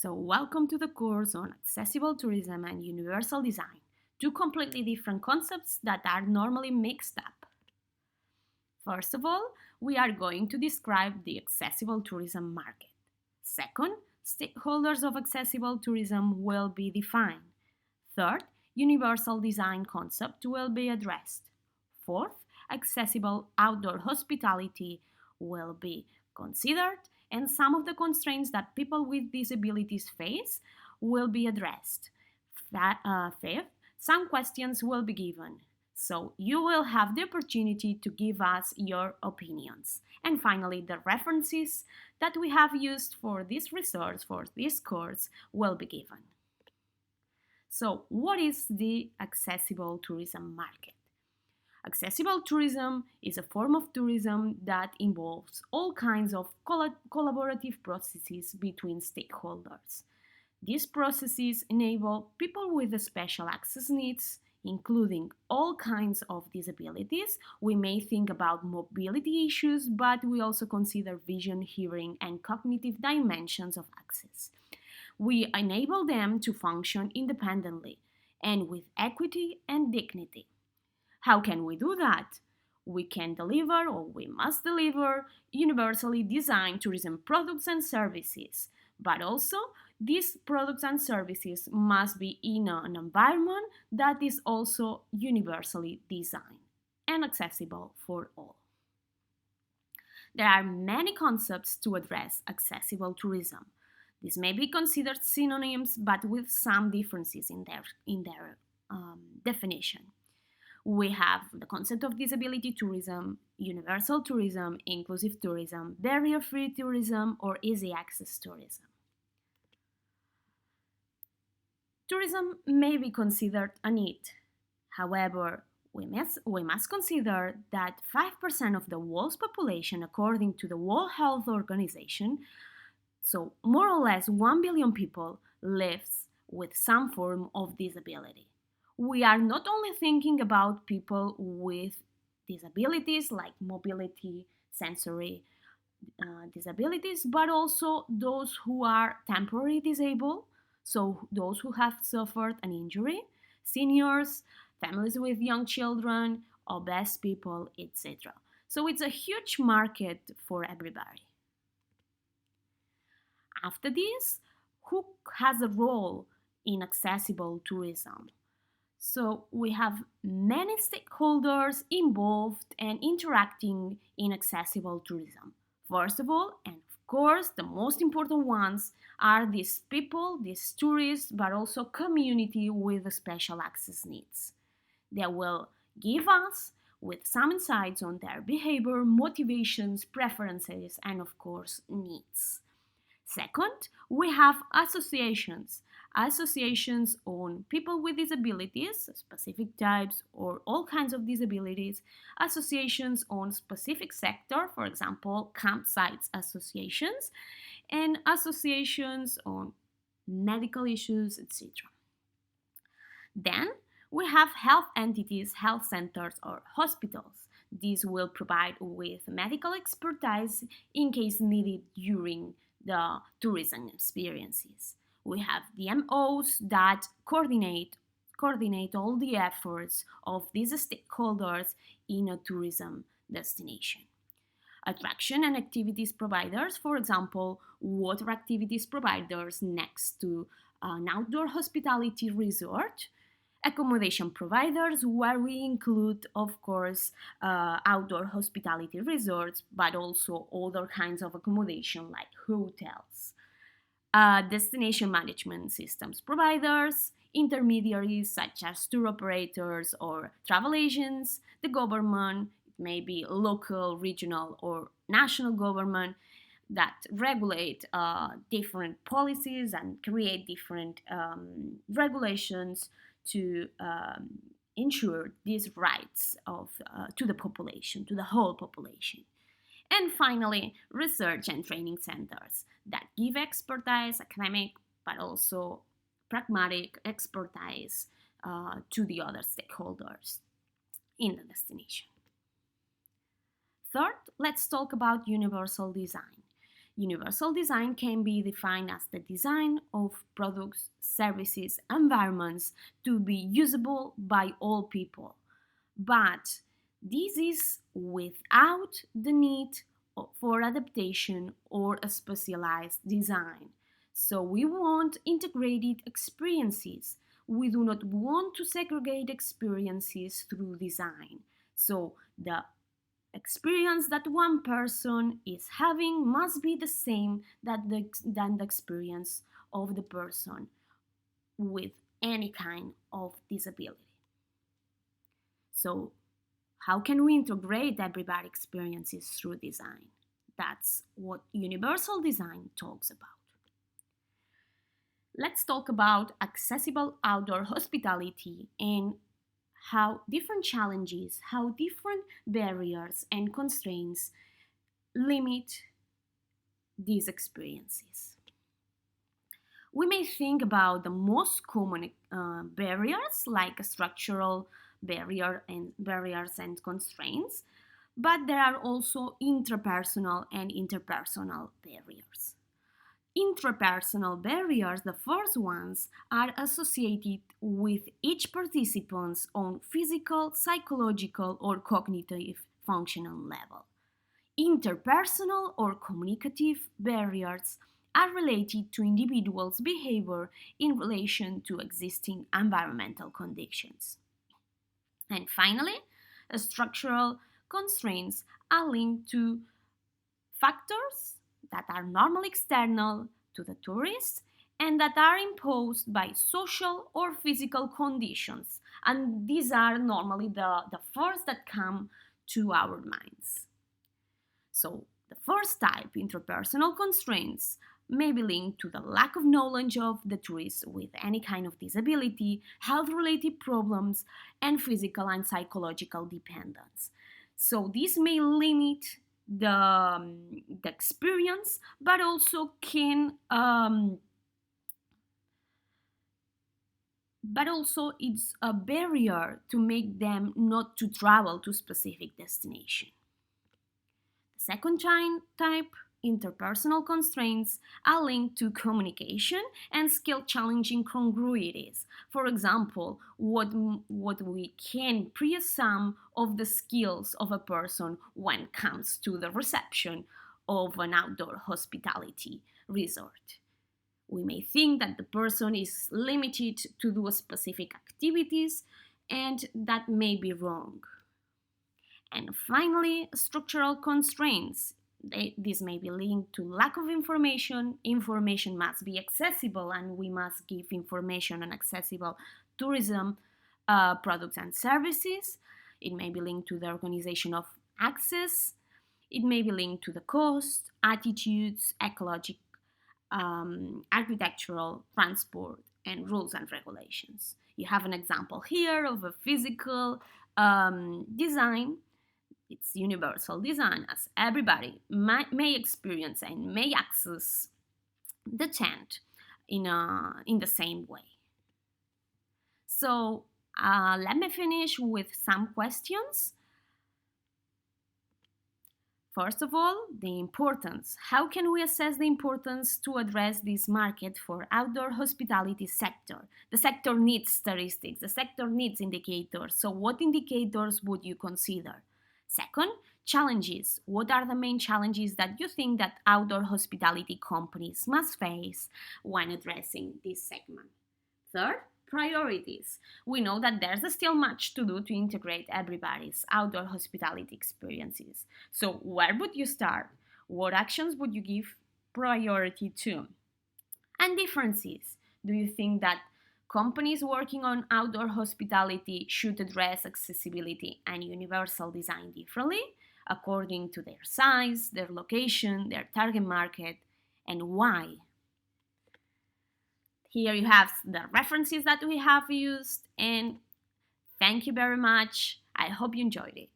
So, welcome to the course on accessible tourism and universal design, two completely different concepts that are normally mixed up. First of all, we are going to describe the accessible tourism market. Second, stakeholders of accessible tourism will be defined. Third, universal design concept will be addressed. Fourth, accessible outdoor hospitality will be considered, and some of the constraints that people with disabilities face will be addressed. Fifth, some questions will be given. So you will have the opportunity to give us your opinions. And finally, the references that we have used for this research, for this course, will be given. So, what is the accessible tourism market? Accessible tourism is a form of tourism that involves all kinds of collaborative processes between stakeholders. These processes enable people with special access needs, including all kinds of disabilities. We may think about mobility issues, but we also consider vision, hearing, and cognitive dimensions of access. We enable them to function independently and with equity and dignity. How can we do that? We can deliver, or we must deliver, universally designed tourism products and services, but also these products and services must be in an environment that is also universally designed and accessible for all. There are many concepts to address accessible tourism. These may be considered synonyms, but with some differences in their definition. We have the concept of disability tourism, universal tourism, inclusive tourism, barrier-free tourism, or easy access tourism. Tourism may be considered a need. However, we must consider that 5% of the world's population, according to the World Health Organization, so more or less 1 billion people, lives with some form of disability. We are not only thinking about people with disabilities like mobility, sensory disabilities, but also those who are temporarily disabled, so those who have suffered an injury, seniors, families with young children, obese people, etc. So it's a huge market for everybody. After this, who has a role in accessible tourism? So we have many stakeholders involved and interacting in accessible tourism. First of all, and of course, the most important ones are these people, these tourists, but also community with special access needs. They will give us with some insights on their behavior, motivations, preferences, and of course, needs. Second, we have associations. Associations on people with disabilities, specific types or all kinds of disabilities, associations on specific sector, for example, campsites associations, and associations on medical issues, etc. Then we have health entities, health centers, or hospitals. These will provide with medical expertise in case needed during the tourism experiences. We have DMOs that coordinate all the efforts of these stakeholders in a tourism destination. Attraction and activities providers, for example, water activities providers next to an outdoor hospitality resort. Accommodation providers, where we include, of course, outdoor hospitality resorts, but also other kinds of accommodation like hotels. Destination management systems providers, intermediaries such as tour operators or travel agents, the government, it may be local, regional, or national government that regulate different policies and create different regulations to ensure these rights to the population, to the whole population. And finally, research and training centers that give expertise, academic, but also pragmatic expertise to the other stakeholders in the destination. Third, let's talk about universal design. Universal design can be defined as the design of products, services, environments to be usable by all people. But this is without the need for adaptation or a specialized design. So we want integrated experiences. We do not want to segregate experiences through design. So the experience that one person is having must be the same than the experience of the person with any kind of disability. So how can we integrate everybody's experiences through design? That's what universal design talks about. Let's talk about accessible outdoor hospitality and how different challenges, how different barriers and constraints limit these experiences. We may think about the most common barriers like structural barriers and constraints, but there are also intrapersonal and interpersonal barriers. Intrapersonal barriers, the first ones, are associated with each participant's own physical, psychological, or cognitive functional level. Interpersonal or communicative barriers are related to individuals' behavior in relation to existing environmental conditions. And finally, structural constraints are linked to factors that are normally external to the tourist and that are imposed by social or physical conditions. And these are normally the first that come to our minds. So, the first type, interpersonal constraints, may be linked to the lack of knowledge of the tourist with any kind of disability, health related problems, and physical and psychological dependence. So, this may limit the experience, but also can but also it's a barrier to make them not to travel to specific destination. The second type, interpersonal constraints, are linked to communication and skill challenging congruities. For example, what we can pre-assume of the skills of a person when it comes to the reception of an outdoor hospitality resort. We may think that the person is limited to do specific activities, and that may be wrong. And finally, structural constraints. This may be linked to lack of information. Information must be accessible, and we must give information on accessible tourism products and services. It may be linked to the organization of access. It may be linked to the cost, attitudes, ecologic, architectural, transport, and rules and regulations. You have an example here of a physical design. It's universal design, as everybody may experience and may access the tent in the same way. So let me finish with some questions. First of all, the importance. How can we assess the importance to address this market for outdoor hospitality sector? The sector needs statistics, the sector needs indicators. So what indicators would you consider? Second, challenges. What are the main challenges that you think that outdoor hospitality companies must face when addressing this segment? Third, priorities. We know that there's still much to do to integrate everybody's outdoor hospitality experiences. So, where would you start? What actions would you give priority to? And differences. Do you think that companies working on outdoor hospitality should address accessibility and universal design differently according to their size, their location, their target market, and why? Here you have the references that we have used, and thank you very much. I hope you enjoyed it.